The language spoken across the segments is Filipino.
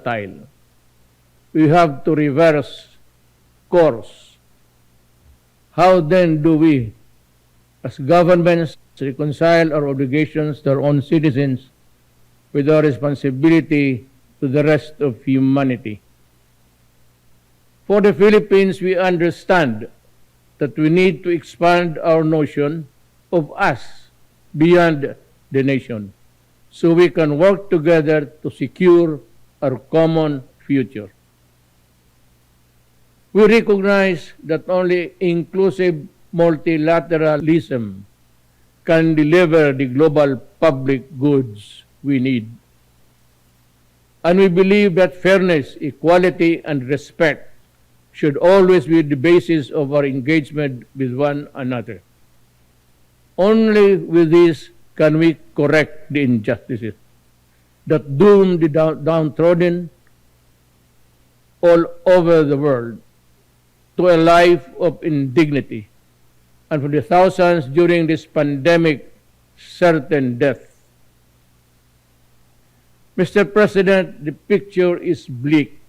volatile. We have to reverse course. How then do we, as governments, reconcile our obligations to our own citizens with our responsibility to the rest of humanity? For the Philippines, we understand that we need to expand our notion of us beyond the nation, so we can work together to secure our common future. We recognize that only inclusive multilateralism can deliver the global public goods we need. And we believe that fairness, equality, and respect should always be the basis of our engagement with one another. Only with this can we correct the injustices that doom the downtrodden all over the world to a life of indignity, and for the thousands during this pandemic, certain death. Mr. President, the picture is bleak.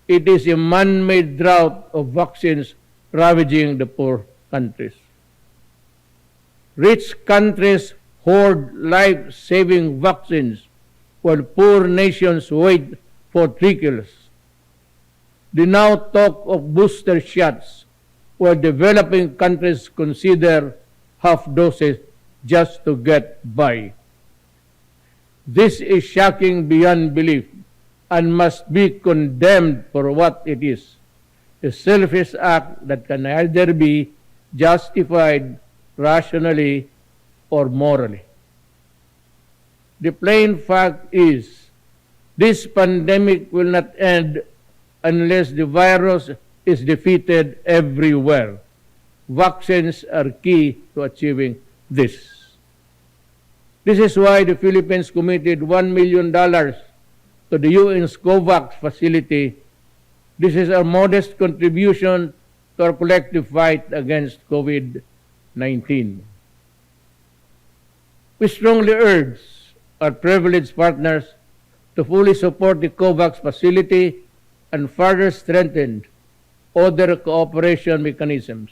It is a man-made drought of vaccines ravaging the poor countries. Rich countries hoard life-saving vaccines while poor nations wait for trickles. They now talk of booster shots while developing countries consider half doses just to get by. This is shocking beyond belief and must be condemned for what it is, a selfish act that can either be justified rationally or morally. The plain fact is, this pandemic will not end unless the virus is defeated everywhere. Vaccines are key to achieving this. This is why the Philippines committed $1 million to the UN's COVAX facility. This is our modest contribution to our collective fight against COVID-19. We strongly urge our privileged partners to fully support the COVAX facility and further strengthen other cooperation mechanisms.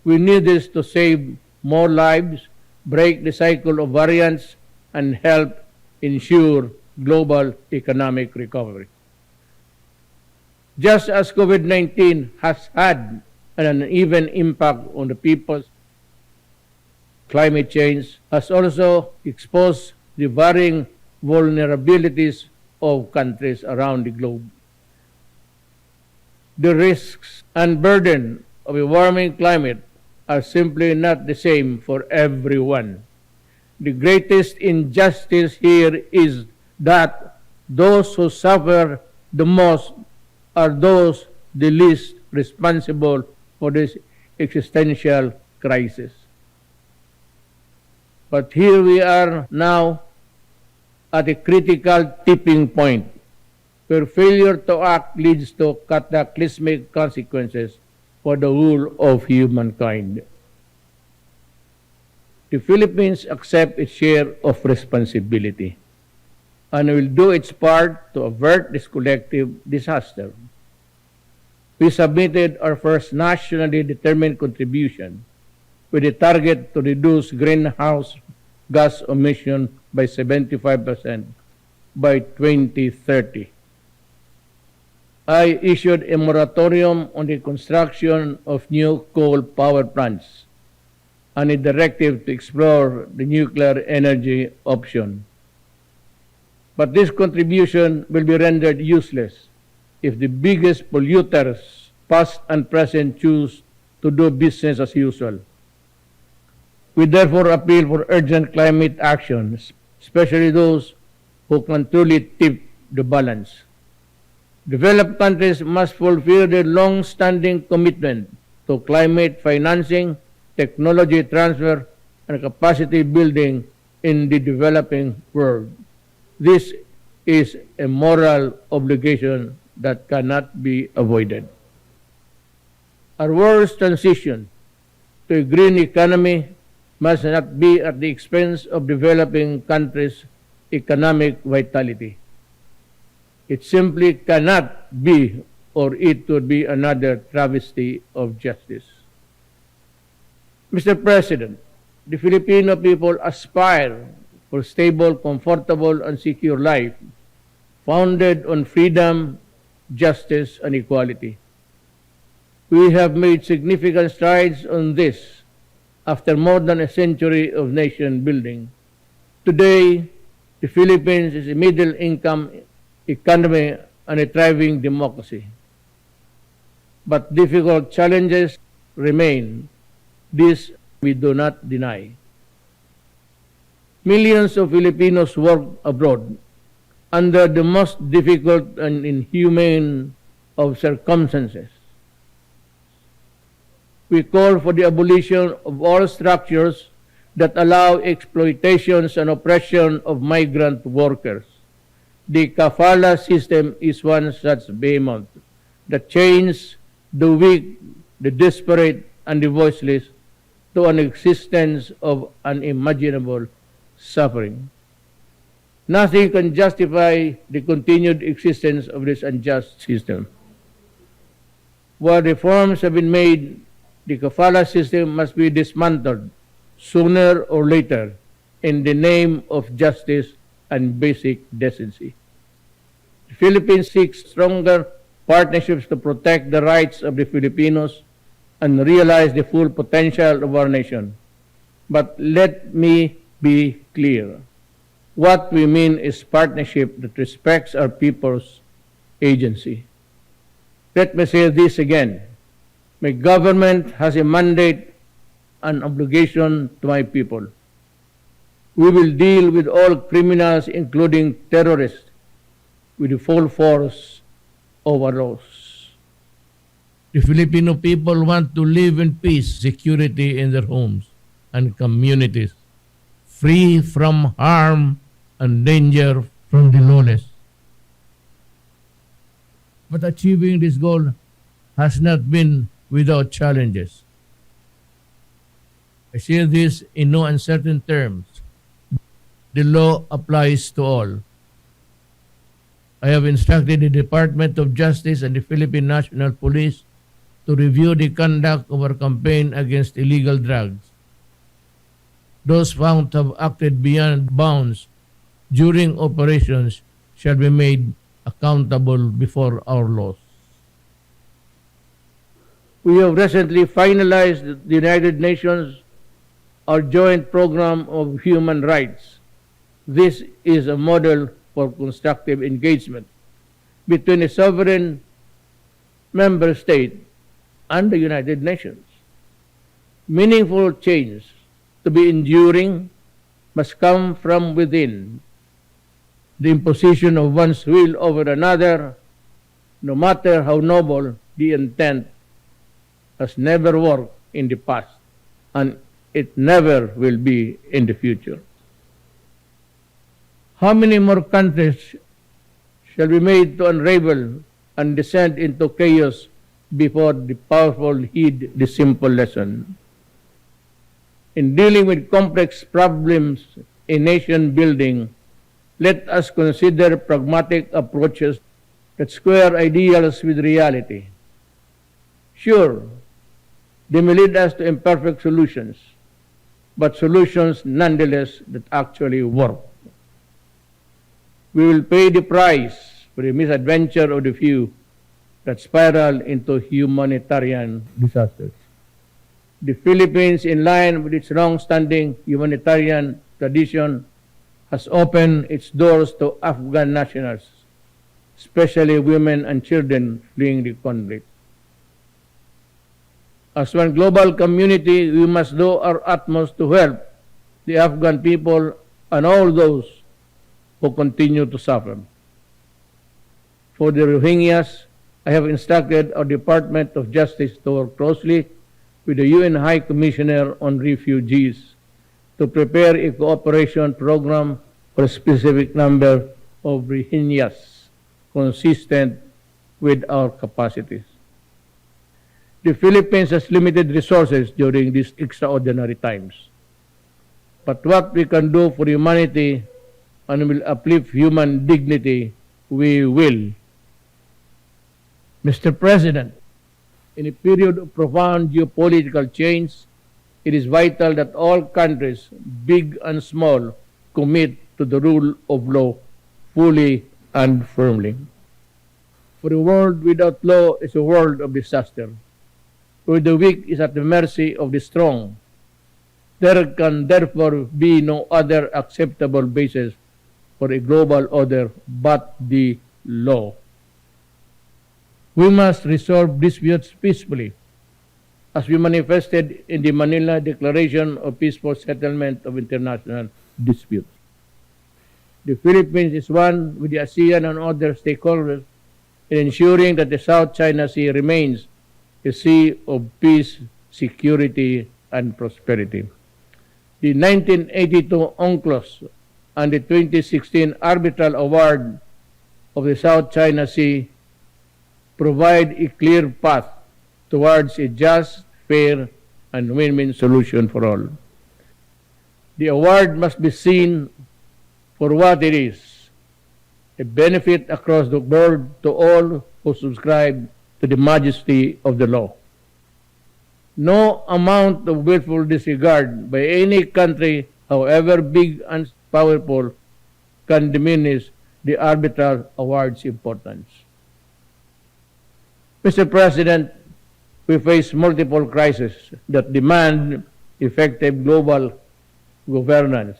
We need this to save more lives, break the cycle of variants, and help ensure global economic recovery. Just as COVID-19 has had an uneven impact on the peoples, climate change has also exposed the varying vulnerabilities of countries around the globe. The risks and burden of a warming climate are simply not the same for everyone. The greatest injustice here is that those who suffer the most are those the least responsible for this existential crisis. But here we are now at a critical tipping point where failure to act leads to cataclysmic consequences for the whole of humankind. The Philippines accepts its share of responsibility and will do its part to avert this collective disaster. We submitted our first nationally determined contribution with a target to reduce greenhouse gas emission by 75% by 2030. I issued a moratorium on the construction of new coal power plants and a directive to explore the nuclear energy option. But this contribution will be rendered useless if the biggest polluters, past and present, choose to do business as usual. We therefore appeal for urgent climate actions, especially those who can truly tip the balance. Developed countries must fulfill their long-standing commitment to climate financing, technology transfer, and capacity building in the developing world. This is a moral obligation that cannot be avoided. Our world's transition to a green economy must not be at the expense of developing countries' economic vitality. It simply cannot be, or it would be another travesty of justice. Mr. President, the Filipino people aspire for stable, comfortable, and secure life founded on freedom, justice, and equality. We have made significant strides on this after more than a century of nation building. Today, the Philippines is a middle-income economy and a thriving democracy. But difficult challenges remain. This we do not deny. Millions of Filipinos work abroad under the most difficult and inhumane of circumstances. We call for the abolition of all structures that allow exploitations and oppression of migrant workers. The kafala system is one such behemoth that chains the weak, the desperate, and the voiceless to an existence of unimaginable suffering. Nothing can justify the continued existence of this unjust system. While reforms have been made, the kafala system must be dismantled sooner or later in the name of justice and basic decency. The Philippines seeks stronger partnerships to protect the rights of the Filipinos and realize the full potential of our nation. But let me be clear. What we mean is partnership that respects our people's agency. Let me say this again. My government has a mandate and obligation to my people. We will deal with all criminals, including terrorists, with the full force of our laws. The Filipino people want to live in peace, security in their homes and communities, free from harm and danger from the lawless. But achieving this goal has not been without challenges. I say this in no uncertain terms. The law applies to all. I have instructed the Department of Justice and the Philippine National Police to review the conduct of our campaign against illegal drugs. Those found to have acted beyond bounds during operations shall be made accountable before our laws. We have recently finalized the United Nations, our joint program of human rights. This is a model for constructive engagement between a sovereign member state and the United Nations. Meaningful change to be enduring must come from within. The imposition of one's will over another, no matter how noble the intent, has never worked in the past, and it never will be in the future. How many more countries shall be made to unravel and descend into chaos before the powerful heed the simple lesson? In dealing with complex problems in nation building, let us consider pragmatic approaches that square ideals with reality. Sure, they may lead us to imperfect solutions, but solutions nonetheless that actually work. We will pay the price for the misadventure of the few that spiral into humanitarian disasters. The Philippines, in line with its long-standing humanitarian tradition, has opened its doors to Afghan nationals, especially women and children fleeing the conflict. As one global community, we must do our utmost to help the Afghan people and all those who continue to suffer. For the Rohingyas, I have instructed our Department of Justice to work closely with the UN High Commissioner on Refugees to prepare a cooperation program for a specific number of Rohingyas consistent with our capacities. The Philippines has limited resources during these extraordinary times. But what we can do for humanity and will uplift human dignity we will. Mr. President, in a period of profound geopolitical change, it is vital that all countries, big and small, commit to the rule of law fully and firmly. For a world without law is a world of disaster, where the weak is at the mercy of the strong. There can therefore be no other acceptable basis for a global order but the law. We must resolve disputes peacefully, as we manifested in the Manila Declaration of Peaceful Settlement of International Disputes. The Philippines is one with the ASEAN and other stakeholders in ensuring that the South China Sea remains a sea of peace, security, and prosperity. The 1982 UNCLOS and the 2016 Arbitral Award of the South China Sea provide a clear path towards a just, fair, and win-win solution for all. The award must be seen for what it is, a benefit across the board to all who subscribe to the majesty of the law. No amount of willful disregard by any country, however big and powerful, can diminish the arbitral award's importance. Mr. President, we face multiple crises that demand effective global governance.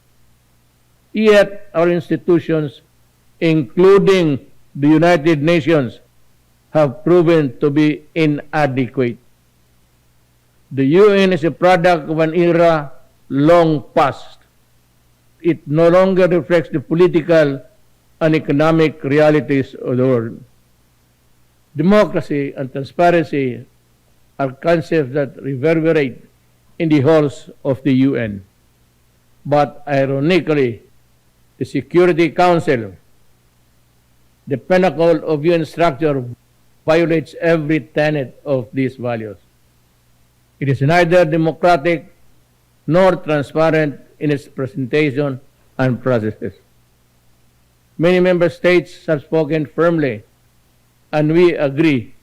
Yet our institutions, including the United Nations, have proven to be inadequate. The UN is a product of an era long past. It no longer reflects the political and economic realities of the world. Democracy and transparency are concepts that reverberate in the halls of the UN. But ironically, the Security Council, the pinnacle of UN structure, violates every tenet of these values. It is neither democratic nor transparent in its presentation and processes. Many member states have spoken firmly, and we agree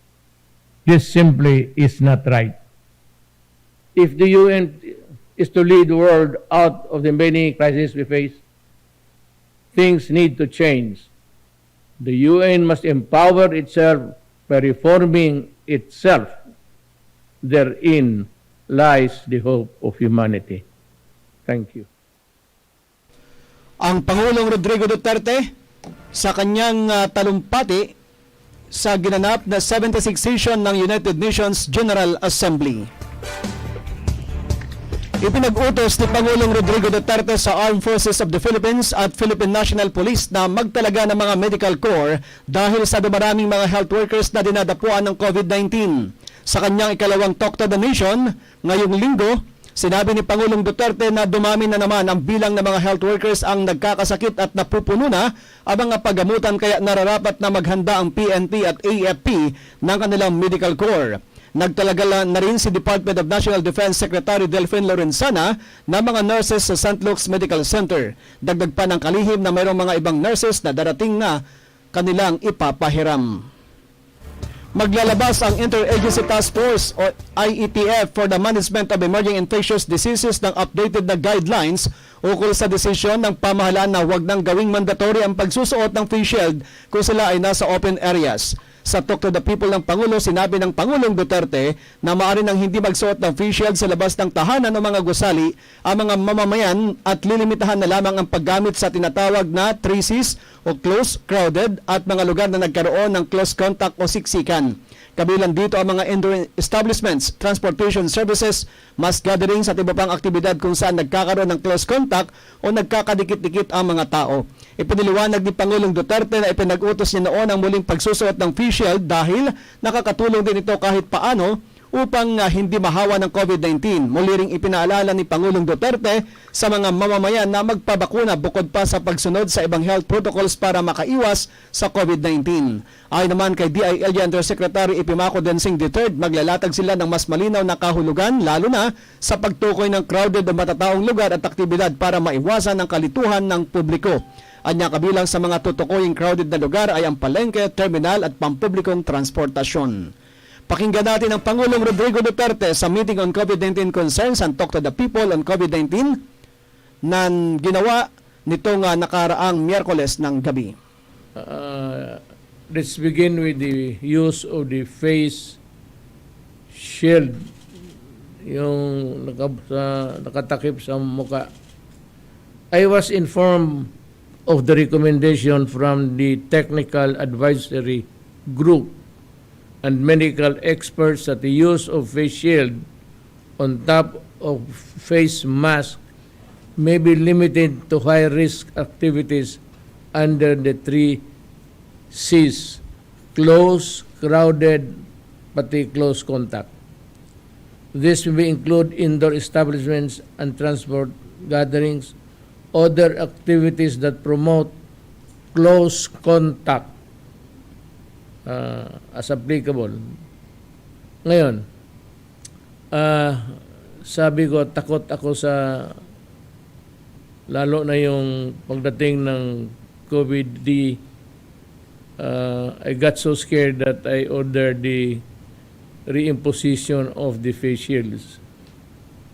this simply is not right. If the UN is to lead the world out of the many crises we face, things need to change. The UN must empower itself by reforming itself. Therein lies the hope of humanity. Thank you. Ang Pangulong Rodrigo Duterte sa kanyang talumpati sa ginanap na 76th session ng United Nations General Assembly. Ipinag-utos ni Pangulong Rodrigo Duterte sa Armed Forces of the Philippines at Philippine National Police na magtalaga ng mga medical corps dahil sa maraming mga health workers na dinadapuan ng COVID-19. Sa kanyang ikalawang Talk to the Nation ngayong linggo, sinabi ni Pangulong Duterte na dumami na naman ang bilang ng mga health workers ang nagkakasakit at napupuno na ang mga paggamutan, kaya nararapat na maghanda ang PNP at AFP ng kanilang medical corps. Nagtalaga na rin si Department of National Defense Secretary Delfin Lorenzana na mga nurses sa St. Luke's Medical Center. Dagdag pa ng kalihim na mayroong mga ibang nurses na darating na kanilang ipapahiram. Maglalabas ang Interagency Task Force o IETF for the Management of Emerging Infectious Diseases ng updated na guidelines ukol sa desisyon ng pamahalaan na huwag nang gawing mandatory ang pagsusuot ng face shield kung sila ay nasa open areas. Sa Talk to the People ng Pangulo, sinabi ng Pangulong Duterte na maaari nang hindi magsuot ng face shield sa labas ng tahanan ng mga gusali ang mga mamamayan at lilimitahan na lamang ang paggamit sa tinatawag na 3Cs o close, crowded at mga lugar na nagkaroon ng close contact o siksikan. Kabilang dito ang mga indoor establishments, transportation services, mass gatherings at iba pang aktibidad kung saan nagkakaroon ng close contact o nagkakadikit-dikit ang mga tao. Ipiniliwanag ni Pangulong Duterte na ipinag-utos niya noon ang muling pagsusuot ng face shield dahil nakakatulong din ito kahit paano upang hindi mahawa ng COVID-19. Muli ring ipinaalala ni Pangulong Duterte sa mga mamamayan na magpabakuna bukod pa sa pagsunod sa ibang health protocols para makaiwas sa COVID-19. Ayon naman kay DILG Undersecretary Ipimako Densing III, maglalatag sila ng mas malinaw na kahulugan lalo na sa pagtukoy ng crowded o matataong lugar at aktibidad para maiwasan ang kalituhan ng publiko. Anya kabilang sa mga tutukoying crowded na lugar ay ang palengke, terminal at pampublikong transportasyon. Pakinggan natin ang Pangulong Rodrigo Duterte sa meeting on COVID-19 concerns and talk to the people on COVID-19 na ginawa nitong nakaraang Miyerkules ng gabi. Let's begin with the use of the face shield, yung nakatakip sa muka. I was informed of the recommendation from the Technical Advisory Group and medical experts that the use of face shield on top of face mask may be limited to high-risk activities under the 3 C's: close, crowded, pati close contact. This may include indoor establishments and transport gatherings, other activities that promote close contact as applicable. Ngayon, sabi ko, takot ako sa lalo na yung pagdating ng COVID-D. I got so scared that I ordered the reimposition of the face shields.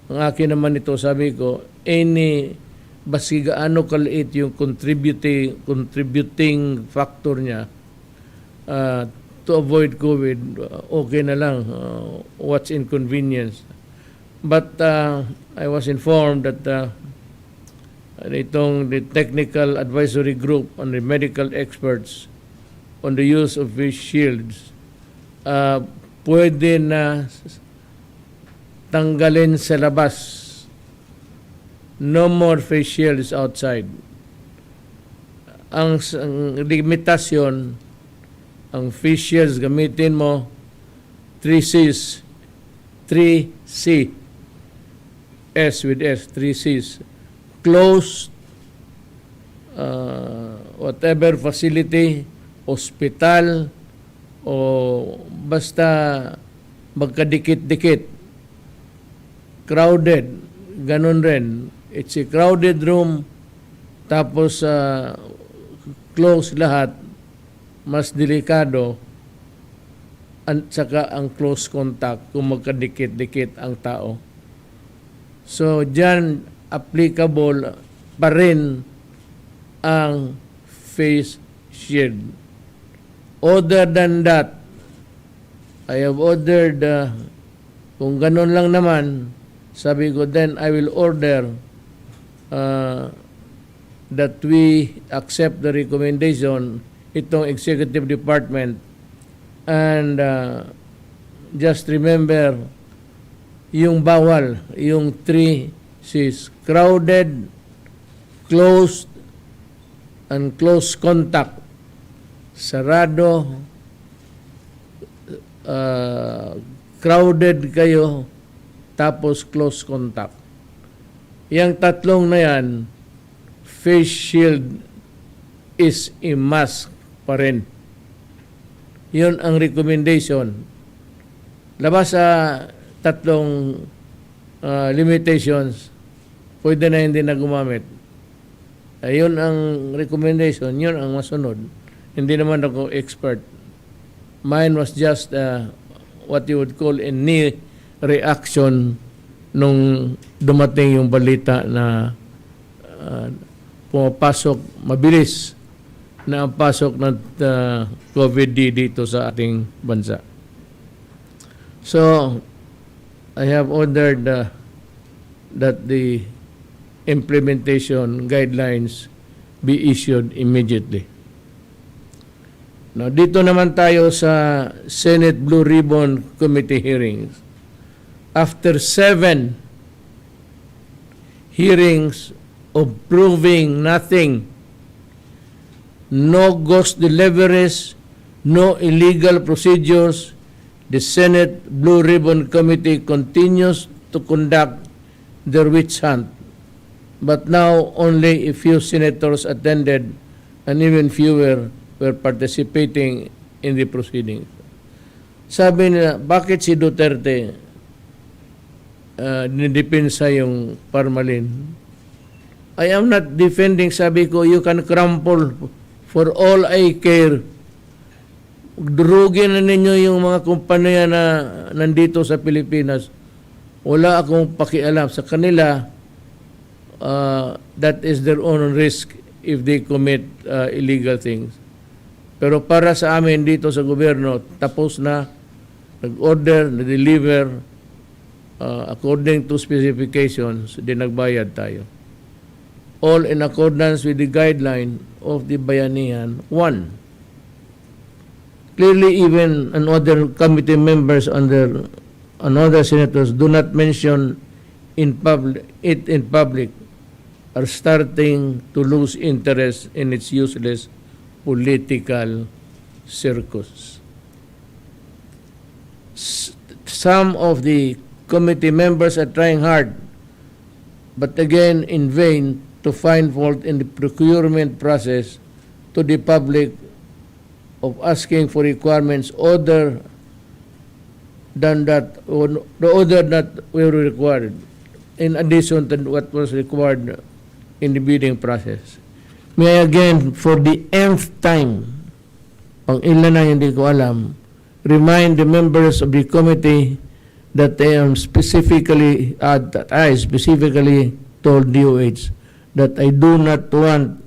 Ang akin naman ito, sabi ko, basi gaano kaliit yung contributing factor niya to avoid COVID, okay na lang, what's inconvenience. But I was informed that the Technical Advisory Group and the medical experts on the use of face shields pwede na tanggalin sa labas. No more face shields outside. Ang limitasyon, ang face shields gamitin mo 3 C's, 3C, S with S, 3 C's. Closed, whatever facility, hospital, o basta magkadikit-dikit. Crowded, ganun rin. It's a crowded room, tapos close lahat, mas delikado, at saka ang close contact kung magkadikit-dikit ang tao. So, dyan, applicable pa rin ang face shield. Other than that, I have ordered, kung ganun lang naman, sabi ko, then I will order that we accept the recommendation itong executive department, and just remember yung bawal, yung 3 C's: crowded, closed, and close contact. Sarado, crowded kayo, tapos close contact. Yang tatlong na yan, face shield is a must pa rin. Yun ang recommendation. Labas sa tatlong limitations, pwede na hindi na gumamit. Yun ang recommendation, yun ang masunod. Hindi naman ako expert. Mine was just what you would call a knee reaction nung dumating yung balita na pumapasok mabilis na ang pasok ng COVID dito sa ating bansa. So, I have ordered that the implementation guidelines be issued immediately. Now, dito naman tayo sa Senate Blue Ribbon Committee hearings. After 7 hearings of proving nothing, no ghost deliveries, no illegal procedures, the Senate Blue Ribbon Committee continues to conduct their witch hunt. But now only a few senators attended and even fewer were participating in the proceedings. Sabi nila, bakit si Duterte dinidepensa yung Parmalin? I am not defending, sabi ko, you can crumple for all I care. Durugin na ninyo yung mga kumpanya na nandito sa Pilipinas. Wala akong pakialam sa kanila. That is their own risk if they commit illegal things. Pero para sa amin dito sa gobyerno, tapos na, nag-order, na-deliver, according to specifications, din nagbayad tayo. All in accordance with the guideline of the Bayanihan 1. Clearly, even other committee members and other senators do not mention in public are starting to lose interest in its useless political circus. Some of the committee members are trying hard, but again in vain, to find fault in the procurement process to the public of asking for requirements other than that, or the other that were required, in addition to what was required in the bidding process. May I again, for the nth time, pang ilan na hindi ko alam, remind the members of the committee that I specifically told DOH that I do not want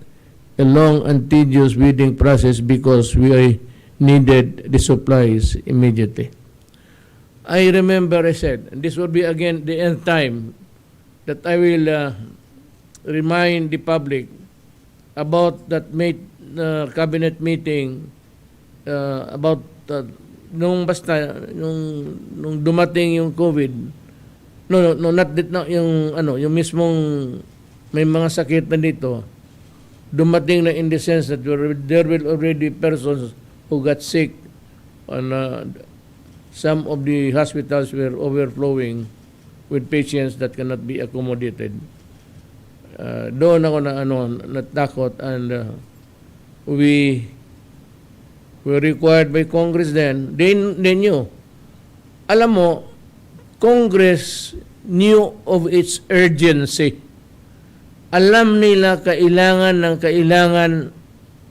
a long and tedious bidding process because we needed the supplies immediately. I remember I said, and this will be again the nth time, that I will remind the public about that cabinet meeting about nung dumating yung COVID. No, yung mismong may mga sakit na dito, dumating na in the sense that there will already persons who got sick, and some of the hospitals were overflowing with patients that cannot be accommodated. Doon ako natakot, and we were required by Congress then. They knew. Alam mo, Congress knew of its urgency. Alam nila kailangan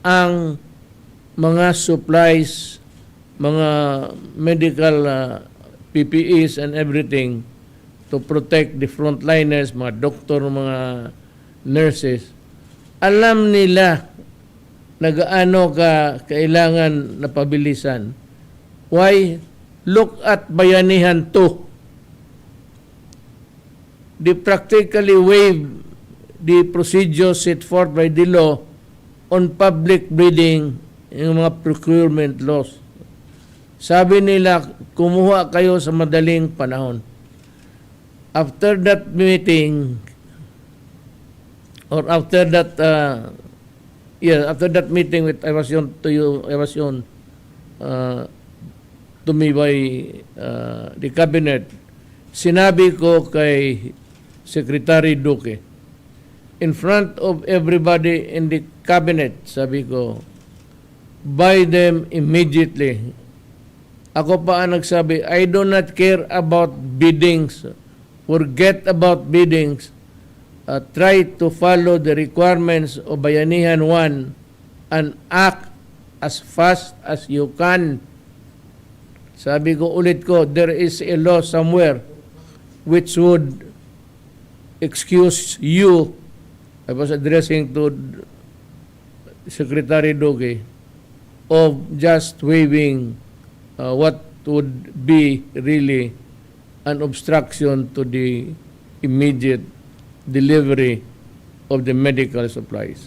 ang mga supplies, mga medical PPEs and everything to protect the frontliners, mga doktor, mga nurses. Alam nila na gaano kailangan na pabilisan. Why? Look at Bayanihan 2. They practically waived the procedure set forth by the law on public bidding, yung mga procurement laws. Sabi nila, kumuha kayo sa madaling panahon. After that meeting, or after that meeting with I was shown to me by the cabinet, sinabi ko kay Secretary Duque, in front of everybody in the cabinet, sabi ko, buy them immediately. Ako pa ang nagsabi, I do not care about biddings. Forget about biddings. Try to follow the requirements of Bayanihan 1 and act as fast as you can. Sabi ko ulit ko, there is a law somewhere which would excuse you. I was addressing to Secretary Duque of just waiving what would be really an obstruction to the immediate delivery of the medical supplies.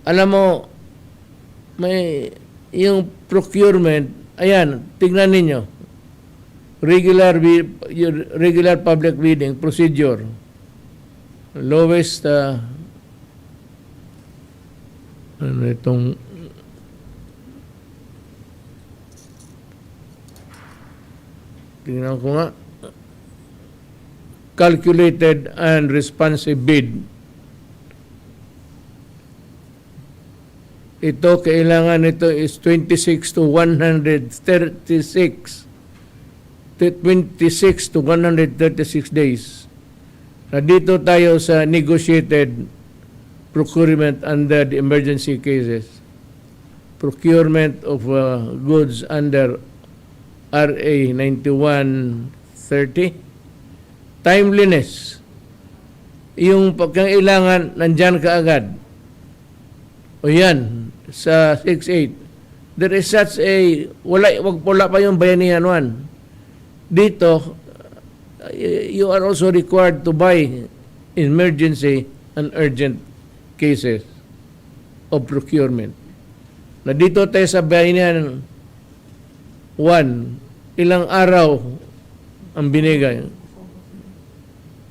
Alam mo, may yung procurement, ayan, tignan ninyo, regular public bidding procedure, lowest itong tingnan ko nga, calculated and responsive bid. Ito, kailangan ito is 26 to 136. 26 to 136 days. Na dito tayo sa negotiated procurement under the emergency cases. Procurement of goods under RA 9130. Timeliness. Yung pagkailangan, nandyan ka agad. O yan, sa 6.8. There is such a, wala pa yung bayanihan 1. Dito, you are also required to buy emergency and urgent cases of procurement. Na dito tayo sa bayanihan 1, ilang araw ang binigay.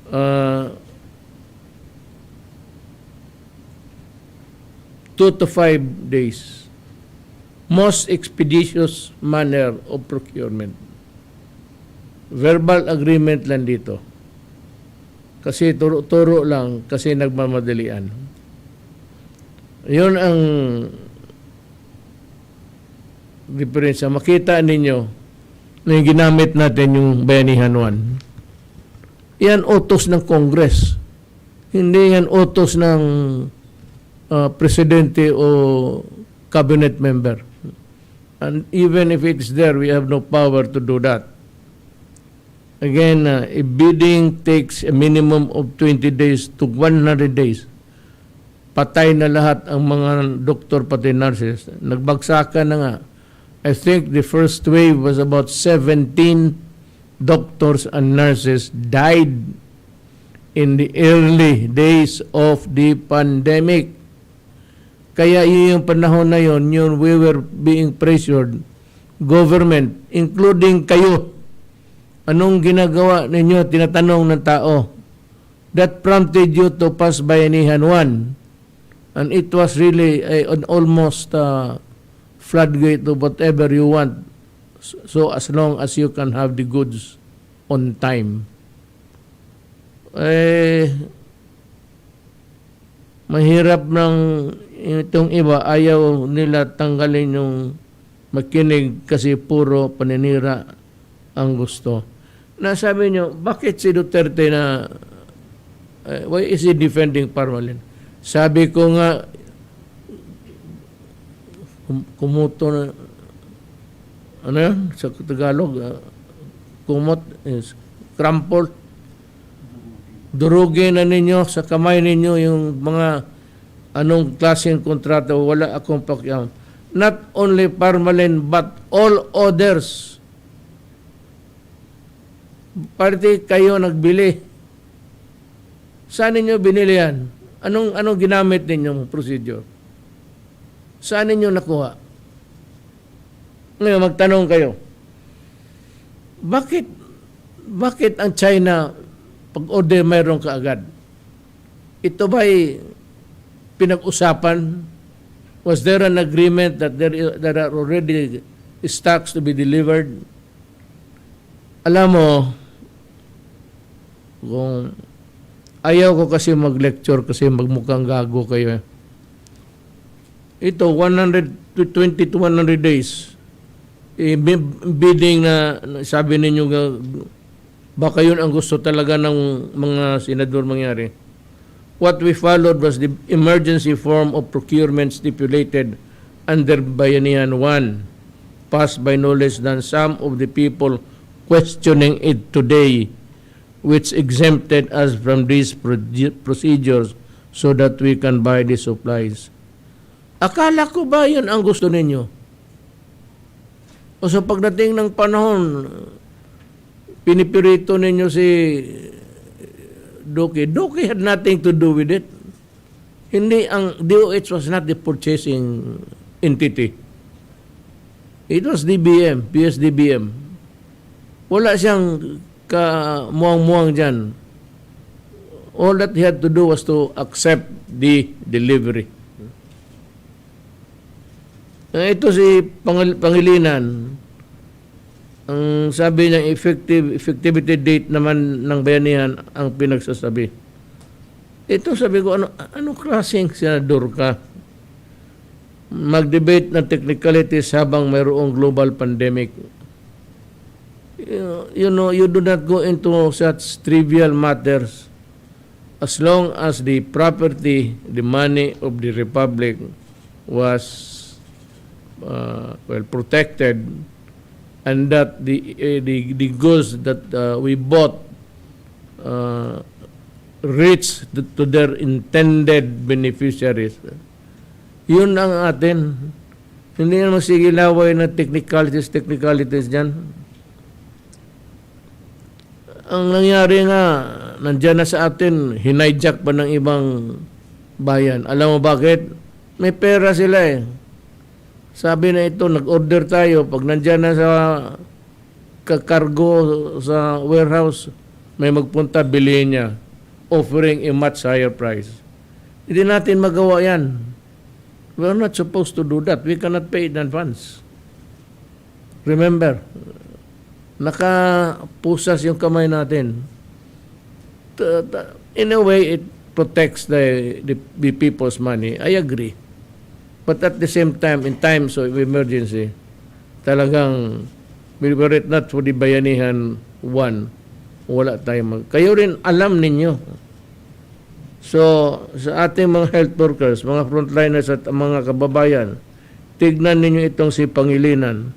2 to 5 days. Most expeditious manner of procurement. Verbal agreement lang dito. Kasi turo-turo lang, kasi nagmamadalian. Yun ang diferensya. Makita ninyo na yung ginamit natin yung Bayanihan 1. Yan utos ng Congress. Hindi yan utos ng presidente o cabinet member. And even if it's there, we have no power to do that. Again, a bidding takes a minimum of 20 days to 100 days. Patay na lahat ang mga doktor pati nurses. Nagbagsakan na nga. I think the first wave was about 17 doctors and nurses died in the early days of the pandemic. Kaya yung panahon na yon, we were being pressured, government, including kayo, anong ginagawa ninyo, tinatanong ng tao. That prompted you to pass Bayanihan 1. And it was really an almost floodgate to whatever you want. So as long as you can have the goods on time. Mahirap ng itong iba, ayaw nila tanggalin yung makinig kasi puro paninira ang gusto. Nasabi nyo, bakit si Duterte na, why is he defending Parmalin? Sabi ko nga, kumuto na, ano yan, sa Tagalog, kumot, is crumpled. Durugin na ninyo sa kamay ninyo yung mga anong klaseng kontrata, wala akong pakialam. Not only Parmalin, but all others. Parte kayo nagbili. Saan ninyo binili yan? Anong ginamit ninyong procedure? Saan ninyo nakuha? Ngayon, magtanong kayo. Bakit ang China, pag-order mayroon ka agad? Ito ba'y pinag-usapan? Was there an agreement that there are already stocks to be delivered? Alam mo, kung ayaw ko kasi mag-lecture kasi magmukhang gago kayo. Ito, 120 to 100 days. Bidding na sabi ninyo, baka yun ang gusto talaga ng mga senador mangyari. What we followed was the emergency form of procurement stipulated under Bayanihan 1, passed by no less than some of the people questioning it today, which exempted us from these procedures so that we can buy the supplies. Akala ko ba yun ang gusto ninyo? O sa pagdating ng panahon, pinipirito ninyo si Duque. Duque had nothing to do with it. Hindi, ang DOH was not the purchasing entity. It was DBM, PSDBM. Wala siyang kamuang-muang dyan. All that he had to do was to accept the delivery. Ito si Pangilinan, ang sabi niya effectivity date naman ng bayanihan ang pinagsasabi. Ito sabi ko, ano klaseng senador ka? Mag-debate ng technicalities habang mayroong global pandemic. You know, you do not go into such trivial matters as long as the property, the money of the Republic was well protected, and that the goods that we bought reach to their intended beneficiaries. Yun ang atin. Hindi naman sigilaway na technicalities dyan. Ang nangyari nga, nandyan na sa atin, hinayjack pa ng ibang bayan. Alam mo bakit? May pera sila eh. Sabi na ito, nag-order tayo. Pag nandyan na sa kakargo sa warehouse, may magpunta, bilhin niya, offering a much higher price. Hindi natin magawa yan. We're not supposed to do that. We cannot pay in advance. Remember, nakapusas yung kamay natin. In a way, it protects the people's money. I agree. But at the same time, in times of emergency, talagang, were it not for the Bayanihan 1, wala tayong kayo rin alam ninyo. So, sa ating mga health workers, mga frontliners at mga kababayan, tignan ninyo itong si Pangilinan.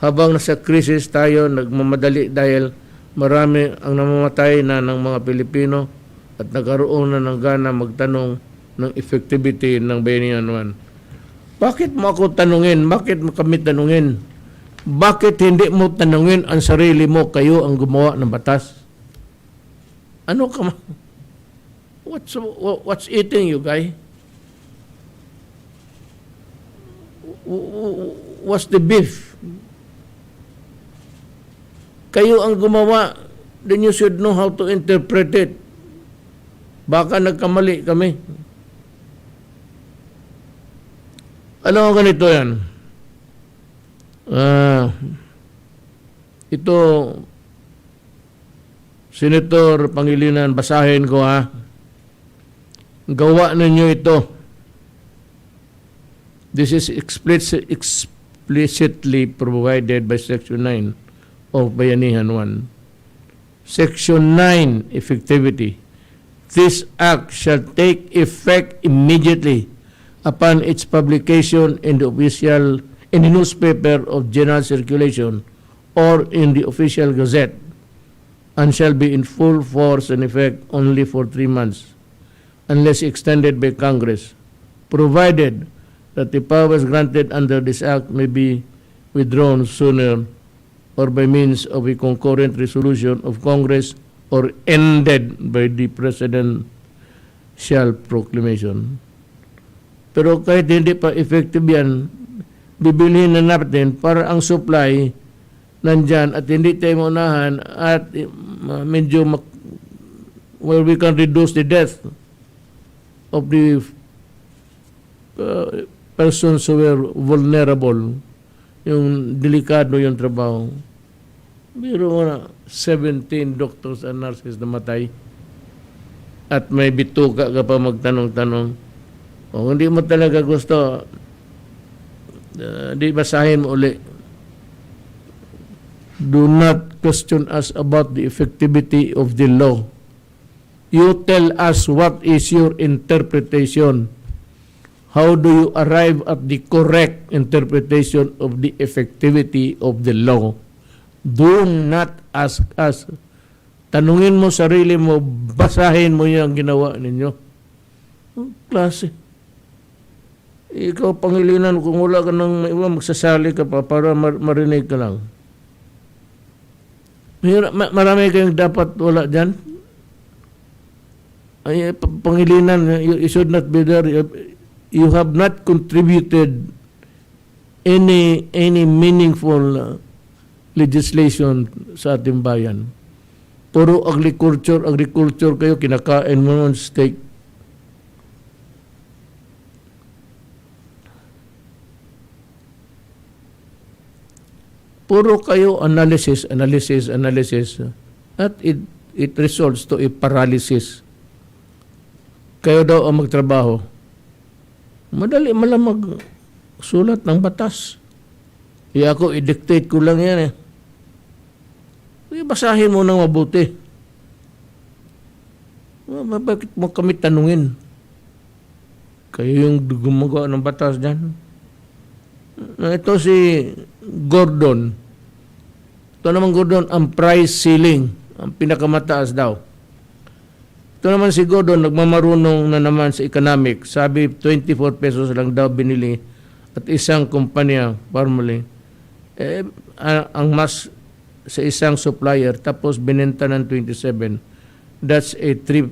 Habang nasa krisis tayo, nagmamadali dahil marami ang namamatay na ng mga Pilipino at nagkaroon na ng gana magtanong ng effectivity ng Bayanihan 1. Bakit mo ako tanungin? Bakit mo kami tanungin? Bakit hindi mo tanungin ang sarili mo, kayo ang gumawa ng batas? Ano ka What's eating you, guy? What's the beef? Kayo ang gumawa, then you should know how to interpret it. Baka nagkamali kami. Alam mo ganito yan. Ito, Senator Pangilinan, basahin ko ha. Gawa ninyo ito. This is explicitly provided by Section 9 of Bayanihan 1. Section 9, effectivity. This act shall take effect immediately upon its publication in the newspaper of general circulation or in the official gazette, and shall be in full force and effect only for 3 months, unless extended by Congress, provided that the powers granted under this act may be withdrawn sooner or by means of a concurrent resolution of Congress or ended by the presidential proclamation. Pero kahit hindi pa effective yan, bibilihin na natin para ang supply nandyan at hindi tayo maunahan at medyo where we can reduce the death of the persons who were vulnerable, yung delikado yung trabaho. Biro mo na, 17 doctors and nurses namatay at may bituka ka pa magtanong-tanong. Kung hindi mo talaga gusto, di basahin mo uli. Do not question us about the effectivity of the law. You tell us what is your interpretation. How do you arrive at the correct interpretation of the effectivity of the law? Do not ask us. Tanungin mo sarili mo, basahin mo yung ginawa ninyo. Ang klase. Ikaw, Pangilinan, kung wala ka ng iba, magsasali ka pa para marinig ka lang. Marami kayong dapat wala dyan. Ay, Pangilinan, you should not be there. You have not contributed any meaningful legislation sa ating bayan. Puro agriculture kayo, kinakain mo ng steak. Puro kayo analysis, at it results to a paralysis. Kayo daw ang magtrabaho. Madali malamag sulat ng batas. Kaya ako, i-dictate ko lang yan eh. Basahin mo nang mabuti. Bakit mo kami tanungin? Kayo yung gumagawa ng batas dyan. Ito si Gordon. Ito naman Gordon, ang price ceiling, ang pinakamataas daw. Ito naman si Gordon, nagmamarunong na naman sa economic. Sabi, 24 pesos lang daw binili at isang kumpanya, formally. Ang mas sa isang supplier, tapos binenta ng 27. That's a 3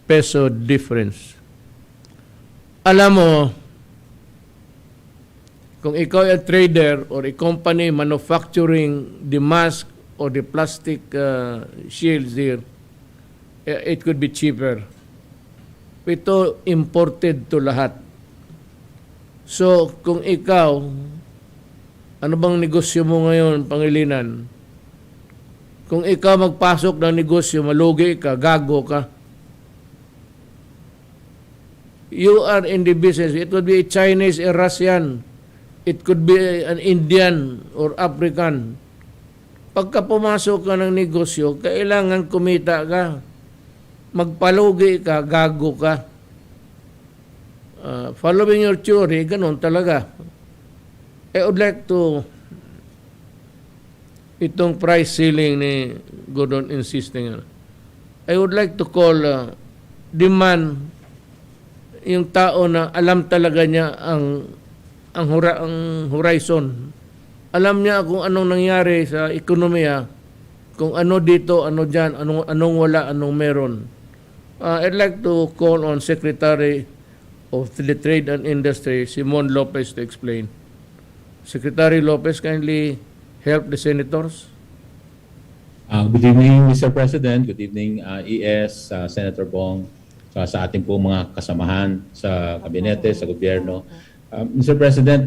peso difference. Alam mo, kung ikaw ay a trader or a company manufacturing the mask or the plastic shields here, it could be cheaper. Ito imported to lahat. So, kung ikaw, ano bang negosyo mo ngayon, Pangilinan? Kung ikaw magpasok ng negosyo, malugi ka, gago ka. You are in the business. It would be a Chinese, a Russian. It could be an Indian or African. Pagka pumasok ka ng negosyo, kailangan kumita ka. Magpalugi ka, gago ka. Following your theory, ganun talaga. I would like to itong price ceiling ni Gordon insisting. I would like to call demand yung tao na alam talaga niya ang horizon. Alam niya kung anong nangyari sa ekonomiya, kung ano dito, ano dyan, anong wala, anong meron. I'd like to call on Secretary of the Trade and Industry, Simon Lopez, to explain. Secretary Lopez, kindly help the senators. Good evening, Mr. President. Good evening, ES, Senator Bong, sa ating po mga kasamahan sa kabinete, sa gobyerno. Mr. President,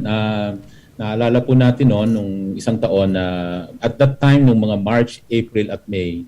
naalala po natin nung isang taon na at that time, nung mga March, April at May,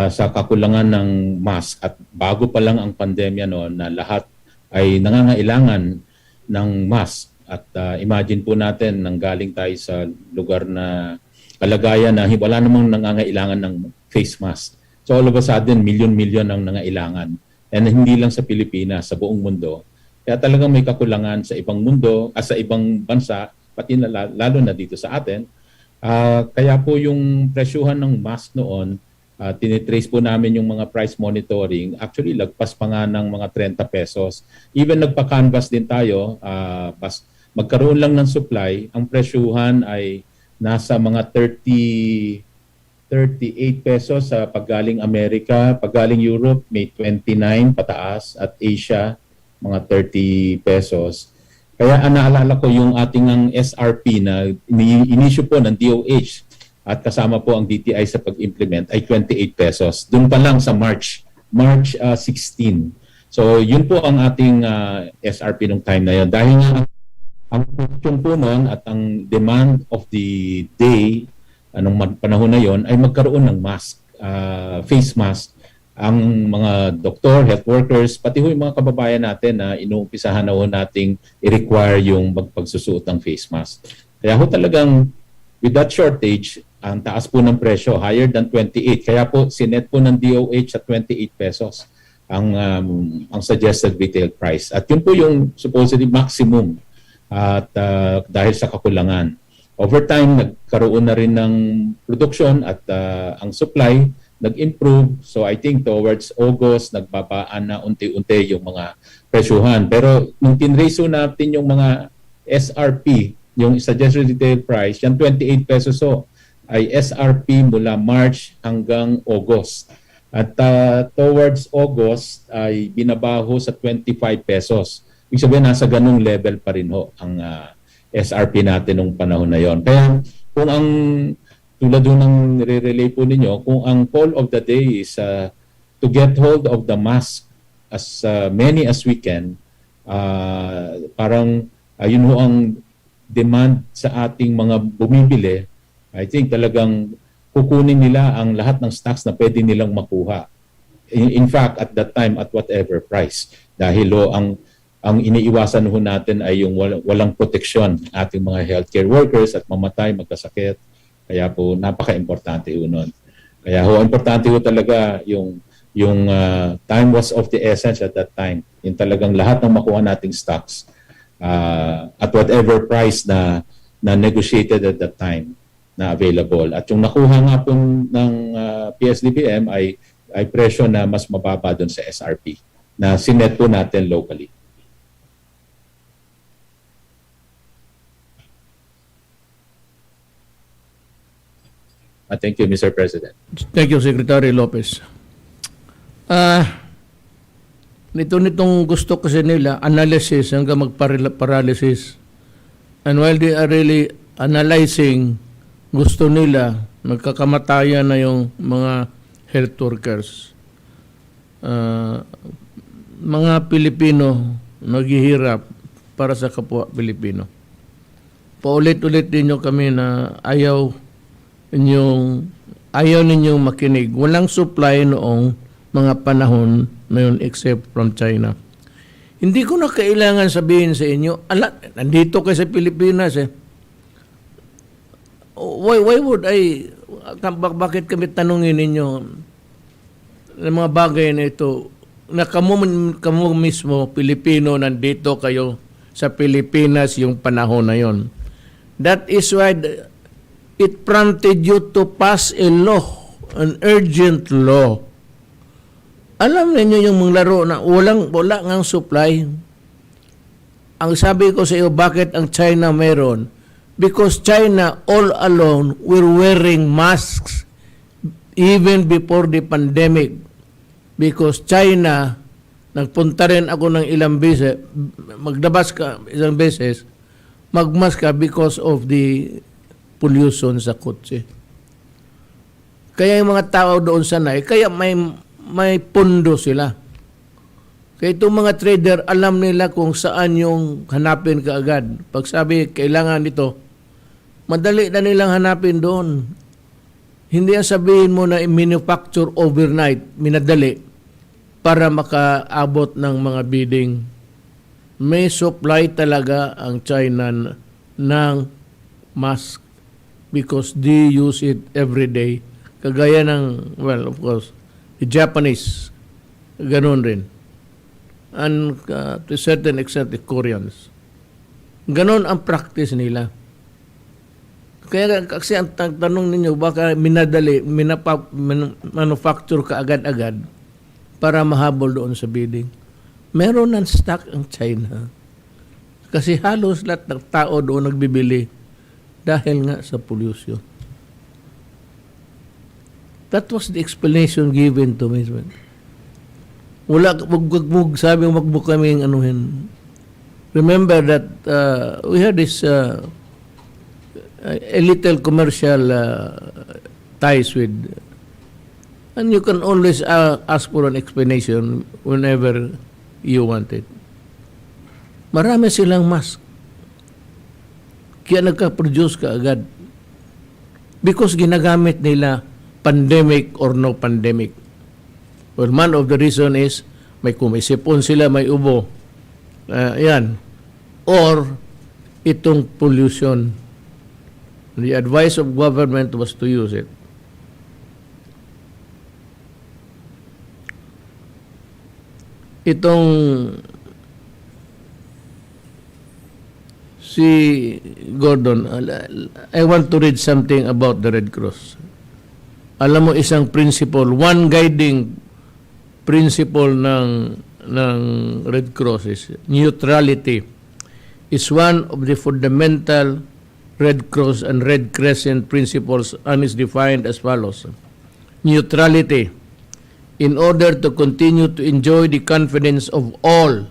sa kakulangan ng mask at bago pa lang ang pandemya na lahat ay nangangailangan ng mask. At imagine po natin, nanggaling tayo sa lugar na kalagayan na wala namang nangangailangan ng face mask. So all of a sudden, milyon-milyon ang nangailangan. And hindi lang sa Pilipinas, sa buong mundo. Kaya talagang may kakulangan sa ibang mundo, sa ibang bansa, pati na, lalo na dito sa atin. Kaya po yung presyuhan ng mask noon, tinitrace po namin yung mga price monitoring. Actually, lagpas pa nga ng mga 30 pesos. Even nagpa-canvas din tayo, magkaroon lang ng supply, ang presyuhan ay nasa mga 38 pesos sa paggaling Amerika, paggaling Europe may 29 pataas at Asia mga 30 pesos. Kaya naalala ko yung ating ang SRP na ini-issue po ng DOH at kasama po ang DTI sa pag-implement ay 28 pesos. Doon pa lang sa March 16. So yun po ang ating SRP nung time na yun. Dahil nga ang question po noon at ang demand of the day anong panahon na yon ay magkaroon ng mask, face mask. Ang mga doktor, health workers, pati yung mga kababayan natin na inuumpisahan na nating i-require yung pagsusuot ng face mask. Kaya ho talagang with that shortage, ang taas po ng presyo, higher than 28. Kaya po sinet po ng DOH at 28 pesos ang suggested retail price. At yun po yung supposedly maximum. At dahil sa kakulangan. Over time, nagkaroon na rin ng production at ang supply nag-improve. So I think towards August, nagbabaan na unti-unti yung mga presyuhan. Pero nung tinrace natin yung mga SRP, yung suggested retail price, yung 28 pesos ay SRP mula March hanggang August. At towards August ay binabaho sa 25 pesos. Ibig sabihin, nasa ganung level pa rin ang SRP natin nung panahon na yon. Kaya kung ang tulad ng nire-relay po ninyo, kung ang call of the day is to get hold of the mask as many as we can, parang yun ho ang demand sa ating mga bumibili, I think talagang kukunin nila ang lahat ng stocks na pwede nilang makuha. In fact, at that time, at whatever price. Dahil ang iniiwasan ho natin ay yung walang proteksyon ating mga healthcare workers at mamatay, magkasakit. Kaya po napaka-importante ho nun. Kaya ho, importante ho talaga yung Yung time was of the essence at that time. Yung talagang lahat ng makuha nating stocks at whatever price na negotiated at that time na available. At yung nakuha nga po ng PSDBM ay presyo na mas mababa doon sa SRP na sinet po natin locally. Thank you, Mr. President. Thank you, Secretary Lopez. Nitong gusto kasi nila, analysis hanggang mag-paralysis. And while they are really analyzing, gusto nila, nagkakamatayan na yung mga health workers. Mga Pilipino naghihirap para sa kapwa Pilipino. Paulit-ulit din nyo kami na ayaw ninyong makinig. Walang supply noong mga panahon na yun except from China. Hindi ko na kailangan sabihin sa inyo, nandito kayo sa Pilipinas eh. Why would bakit kami tanungin ninyo ng mga bagay na ito na kamu mismo, Pilipino, nandito kayo sa Pilipinas yung panahon na yon. That is why it prompted you to pass a law, an urgent law. Alam niyo yung mga laro na wala ngang supply. Ang sabi ko sa iyo, bakit ang China meron? Because China all alone were wearing masks even before the pandemic. Because China, nagpunta rin ako ng ilang beses, magdabas ka isang beses, magmask ka because of the pollution sa kotse. Kaya yung mga tao doon sanay, kaya may pundo sila. Kaya itong mga trader, alam nila kung saan yung hanapin kaagad. Pag sabi, kailangan nito, madali na nilang hanapin doon. Hindi ang sabihin mo na manufacture overnight, minadali, para makaabot ng mga bidding. May supply talaga ang China ng mask because they use it every day. Kagaya ng, well, of course, the Japanese, ganun rin. And to a certain extent, the Koreans. Ganun ang practice nila. Kaya kasi ang tanong ninyo, baka minadali, manufacture ka agad-agad para mahabol doon sa bidding. Meron ng stock ang China. Kasi halos lahat ng tao doon nagbibili dahil nga sa pollution. That was the explanation given to me. Wag sabi wag mo kaming anuhin. Remember that we had this a little commercial ties with, and you can always ask for an explanation whenever you want it. Marami silang mask. Kaya nagka-produce ka agad. Because ginagamit nila pandemic or no pandemic. Well, one of the reason is may kumisipon sila, may ubo. Yan. Or itong pollution. The advice of government was to use it. Itong si Gordon, I want to read something about the Red Cross. Alam mo, isang principle, one guiding principle ng Red Cross is neutrality is one of the fundamental Red Cross and Red Crescent principles and is defined as follows. Neutrality. In order to continue to enjoy the confidence of all,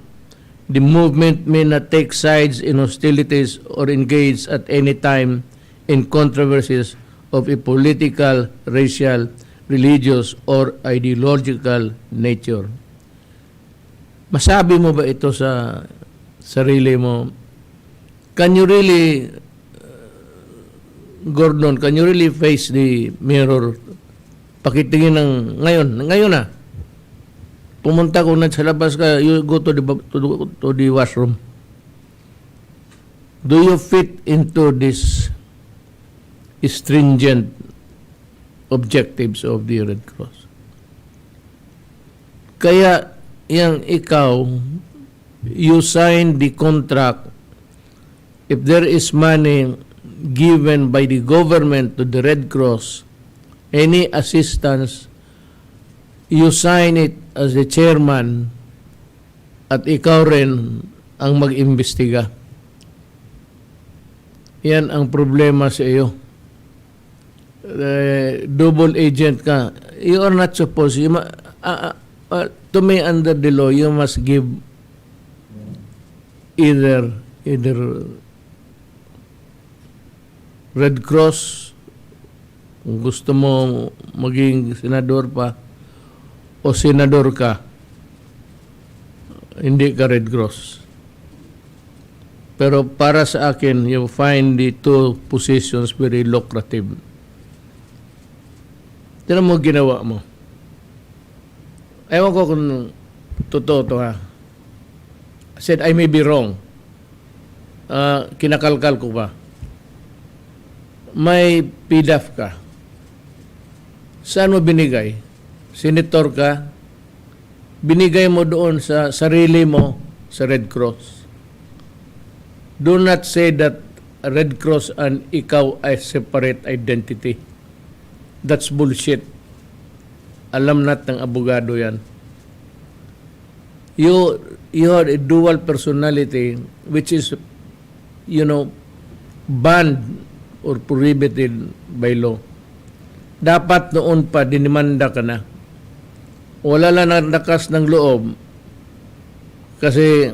the movement may not take sides in hostilities or engage at any time in controversies of a political, racial, religious, or ideological nature. Masabi mo ba ito sa sarili mo? Can you really, Gordon, can you really face the mirror? Pakitingin ng ngayon na. Pumunta ko na sa labas ka, you go to the washroom. Do you fit into this stringent objectives of the Red Cross? Kaya yang ikaw, you sign the contract. If there is money given by the government to the Red Cross, any assistance, you sign it as the chairman at ikaw rin ang mag-imbestiga. Yan ang problema sa iyo. Double agent ka. You are not supposed, to me under the law, you must give either Red Cross, kung gusto mo maging senador pa, o senador ka, hindi ka Red Cross. Pero para sa akin, you find the two positions very lucrative. Tinan mo ginawa mo. Ewan ko kung totoo to ha. I said, I may be wrong. Kinakalkal ko pa. May PDAF ka. Saan mo binigay? Senator ka? Binigay mo doon sa sarili mo sa Red Cross. Do not say that Red Cross and ikaw ay separate identity. That's bullshit. Alam natin ng abogado yan. You are a dual personality which is, banned or prohibited by law. Dapat noon pa dinimanda ka na. Wala lang nakas ng loob kasi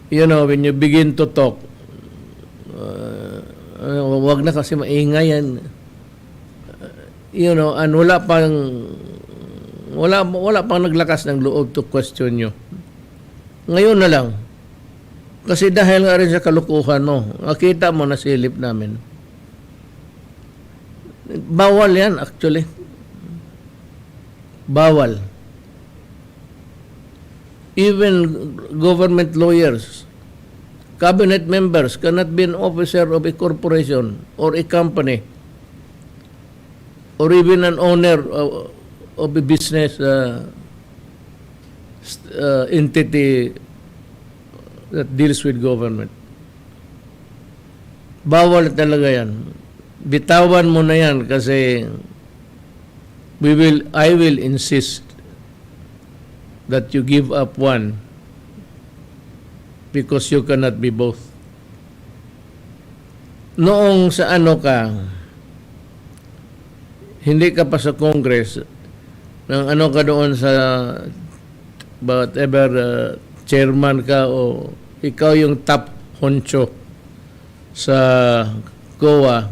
when you begin to talk, wag na kasi maingay yan. And wala pang naglakas ng loob to question you. Ngayon na lang. Kasi dahil nga rin sa kalukuhan mo, nakita mo na silip namin. Bawal yan actually. Bawal. Even government lawyers, cabinet members cannot be an officer of a corporation or a company or even an owner of a business entity that deals with government. Bawal talaga yan. Bitawan mo na yan kasi I will insist that you give up one because you cannot be both. Noong sa hindi ka pa sa Congress, nang ka doon sa whatever chairman ka o ikaw yung top honcho sa COA,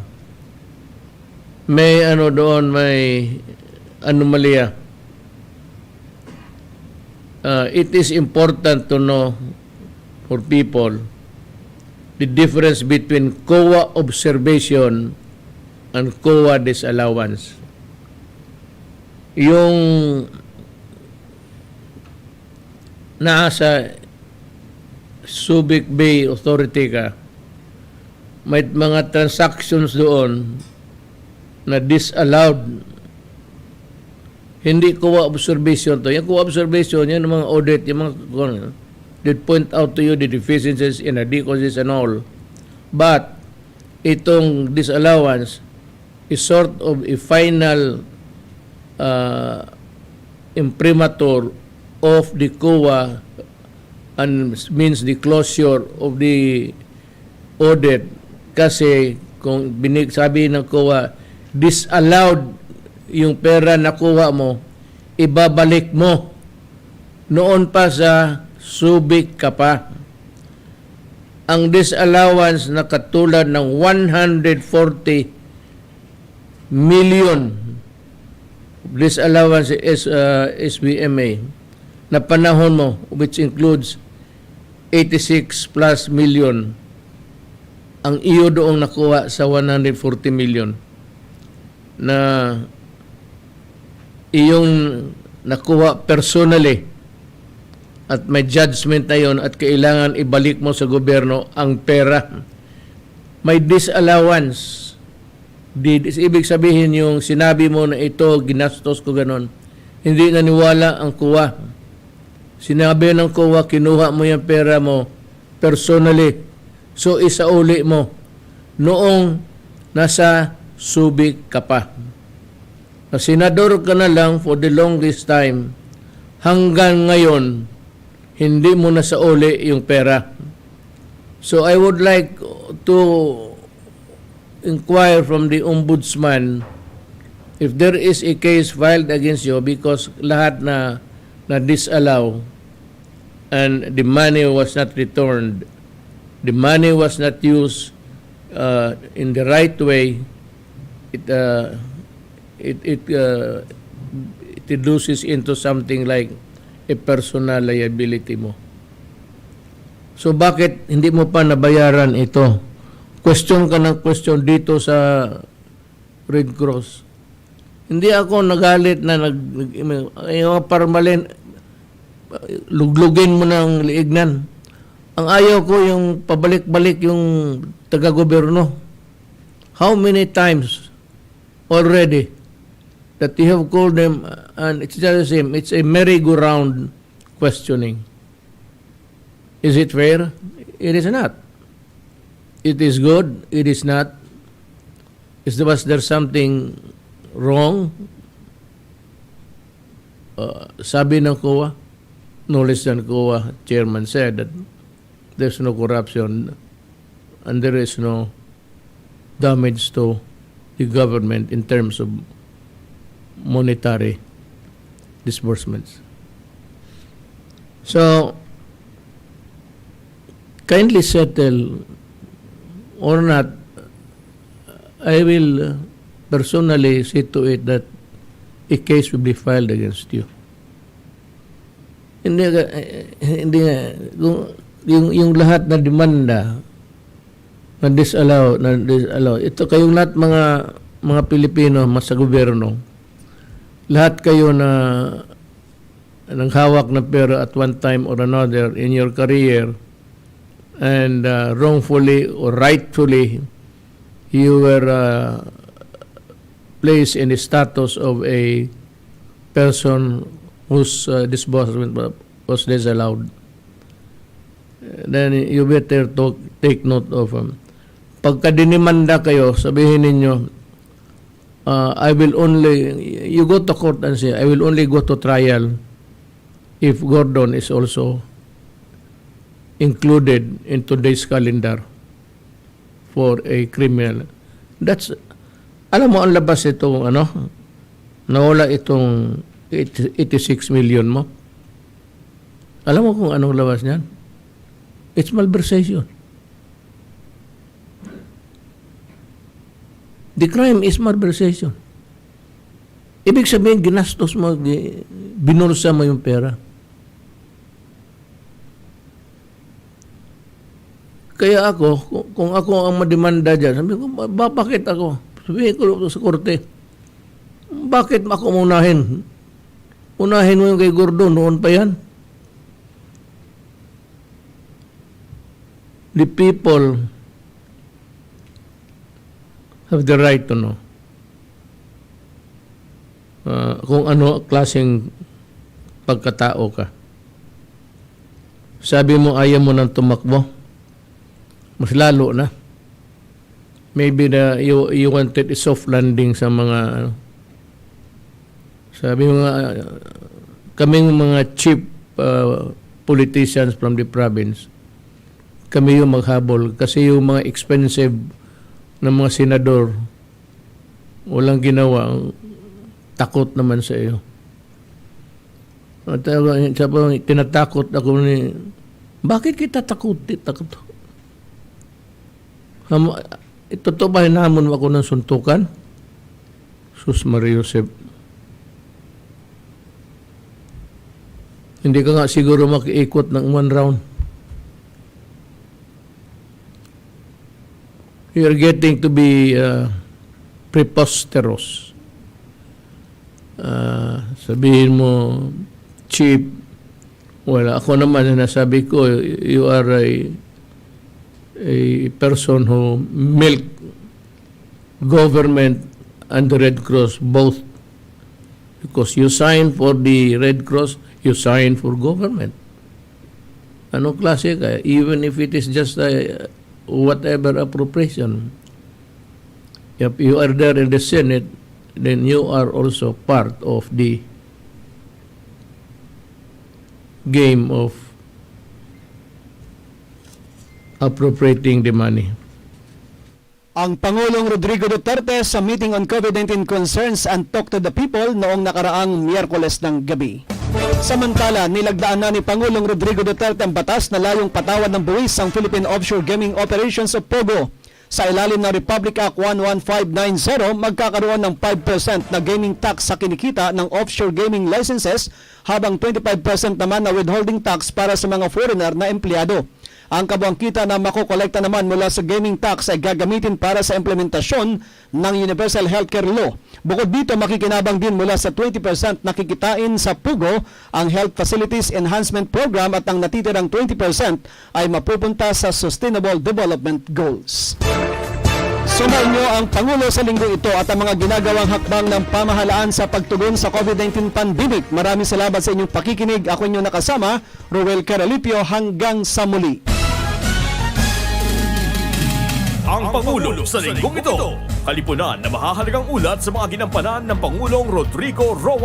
may doon, may anomalya. It is important to know for people the difference between COA observation and COA disallowance. Yung nasa Subic Bay Authority ka, may mga transactions doon na disallowed. Hindi COA observation to. Yung COA observation, yan mga audit, yung mga they point out to you the deficiencies, inadequacies and all. But itong disallowance is sort of a final imprimatur of the COA and means the closure of the audit kasi kung sabi ng COA disallowed yung pera na kuha mo, ibabalik mo noon pa sa Subic ka pa. Ang disallowance na katulad ng 140 million disallowance is SBMA na panahon mo, which includes 86 plus million ang iyo doong nakuha sa 140 million na iyong nakuha personally at may judgment na yun at kailangan ibalik mo sa gobyerno ang pera. May disallowance. Ibig sabihin yung sinabi mo na ito, ginastos ko ganon, hindi naniwala ang kuwa. Sinabi ng kuwa, kinuha mo yung pera mo personally. So, isauli mo. Noong nasa Subic ka pa. Senador ka na lang for the longest time. Hanggang ngayon, hindi mo na sauli yung pera. So, I would like to inquire from the ombudsman if there is a case filed against you because lahat na disallow and the money was not returned, the money was not used in the right way, it reduces into something like a personal liability mo. So bakit hindi mo pa nabayaran ito? Question ka ng question dito sa Red Cross. Hindi ako nagalit na parmalin, luglugin mo ng liignan. Ang ayaw ko yung pabalik-balik yung taga-gobyerno. How many times already that you have called them and it's just the same. It's a merry-go-round questioning. Is it fair? It is not. It is good. It is not. Was there something wrong? Sabi ng COA, no less than COA chairman said that there's no corruption and there is no damage to the government in terms of monetary disbursements. So, kindly settle or not, I will personally see to it that a case will be filed against you. Hindi yung lahat na demanda na disallow, ito kayong lahat mga Pilipino sa gobyerno, lahat kayo na nanghawak na pera at one time or another in your career and wrongfully or rightfully you were placed in the status of a person whose disbursement was disallowed. Then you better take note of pagka dinimanda kayo, sabihin ninyo, I will only, you go to court and say, I will only go to trial if Gordon is also included in today's calendar for a criminal. That's, alam mo, ang labas itong, nawala itong 86 million mo. Alam mo kung anong labas niyan? It's malversation. The crime is malversation. Ibig sabihin, ginastos mo, binulsa mo yung pera. Kaya ako, kung ako ang mademanda dyan, sabi ko, bakit ako? Sabihin ko sa korte, bakit ako unahin? Unahin mo yung kay Gordon, noon pa yan. The people have the right to know kung ano klaseng pagkatao ka. Sabi mo ayaw mo nang tumakbo, mas lalo na. Maybe you wanted a soft landing sa mga sabi mo kaming mga chief politicians from the province, kami yung maghabol kasi yung mga expensive na mga senador walang ginawa, takot naman sa iyo. At tinatakot ako ni, bakit kita takot? Totoo ba hinamon ako ng suntukan? Sus Maria Josep. Hindi ka nga siguro makiikot ng one round. You're getting to be preposterous. Sabihin mo, cheap. Well, ako naman na nasabi ko, you are a person who milk government and the Red Cross both Because you sign for the Red Cross, you sign for government. Ano klase ka? Even if it is just whatever appropriation. If you are there in the Senate, then you are also part of the game of appropriating the money. Ang Pangulong Rodrigo Duterte sa meeting on COVID-19 concerns and talk to the people noong nakaraang Miyerkules ng gabi. Samantala, nilagdaan na ni Pangulong Rodrigo Duterte ang batas na layong patawad ng buwis ang Philippine Offshore Gaming Operations o POGO. Sa ilalim ng Republic Act 11590, magkakaroon ng 5% na gaming tax sa kinikita ng offshore gaming licenses habang 25% naman na withholding tax para sa mga foreigner na empleyado. Ang kabuang kita na makokolekta naman mula sa gaming tax ay gagamitin para sa implementasyon ng Universal Healthcare Law. Bukod dito, makikinabang din mula sa 20% na kikitain sa PUGO ang Health Facilities Enhancement Program at ang natitirang 20% ay mapupunta sa Sustainable Development Goals. Sumayin niyo ang Pangulo sa linggo ito at ang mga ginagawang hakbang ng pamahalaan sa pagtugon sa COVID-19 pandemic. Maraming salamat sa inyong pakikinig. Ako inyong nakasama, Roel Caralipio, hanggang sa muli. Ang Pangulo sa linggong ito, kalipunan na mahahalagang ulat sa mga ginampanan ng Pangulong Rodrigo Roa